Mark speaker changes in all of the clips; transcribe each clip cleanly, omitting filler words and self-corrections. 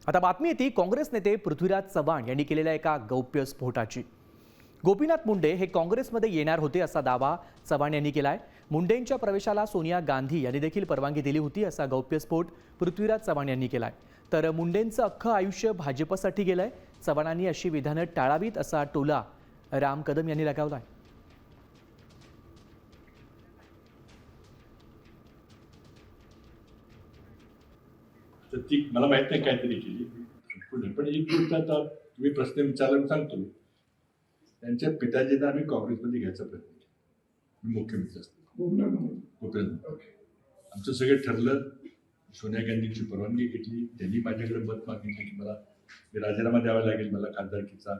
Speaker 1: आता बातमी येते काँग्रेस नेते पृथ्वीराज चव्हाण यांनी केलेल्या एका गौप्य स्फोटाची। गोपीनाथ मुंडे हे काँग्रेसमध्ये येणार होते असा दावा चव्हाण यांनी केलाय। मुंडेंच्या प्रवेशाला सोनिया गांधी यांनी देखील परवानगी दिली होती असा गौप्य स्फोट पृथ्वीराज चव्हाण यांनी केलाय। तर मुंडेंचं अख्खं आयुष्य भाजपसाठी गेलंय, चव्हाणांनी अशी विधानं टाळावीत असा टोला राम कदम यांनी लगावलाय।
Speaker 2: तर ती मला माहित नाही काहीतरी केली पुढे, पण एक गोष्ट आता तुम्ही प्रश्न विचारला सांगतो, त्यांच्या पिताजींना आम्ही काँग्रेसमध्ये घ्यायचा प्रयत्न केला। मी मुख्यमंत्री असतो आमचं सगळं ठरलं, सोनिया गांधींची परवानगी घेतली, त्यांनी माझ्याकडे मत मागितलं की मला राजीनामा द्यावा लागेल मला खासदारकीचा,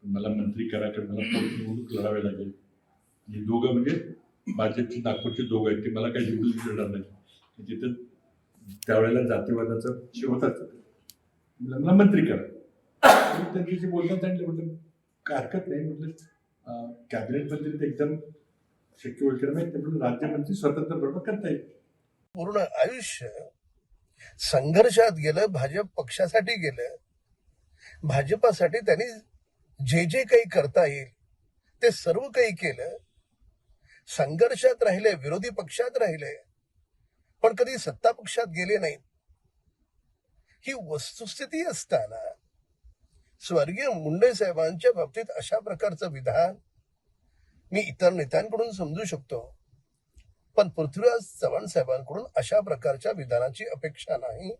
Speaker 2: मला मंत्री करा, कारण मला निवडणूक लढावी लागेल। आणि दोघं म्हणजे भाजपची नागपूरचे दोघं आहेत, ते मला काही निवडून देणार नाही, तिथं त्यावेळेला जातीवादाचा विषय होताच, मला मंत्री करा। त्यांच्याशी बोलणं सांगितलं, म्हटलं काय हरकत नाही, म्हटलं कॅबिनेट मंत्री तर एकदम शक्य होईल कारण नाही, म्हटलं राज्यमंत्री स्वतंत्रपणे करता येईल।
Speaker 3: पूर्ण आयुष्य संघर्षात गेलं, भाजप पक्षासाठी गेलं, भाजपासाठी त्यांनी जे जे काही करता येईल ते सर्व काही केलं, संघर्षात राहिले, विरोधी पक्षात राहिले, पण कधी सत्ता पक्षात गेले नाहीत। ही वस्तुस्थिती असताना स्वर्गीय मुंडे साहेबांच्या बाबतीत अशा प्रकारचं विधान मी इतर नेत्यांकडून समजू शकतो, पण पृथ्वीराज चव्हाण साहेबांकडून अशा प्रकारच्या विधानाची अपेक्षा नाही।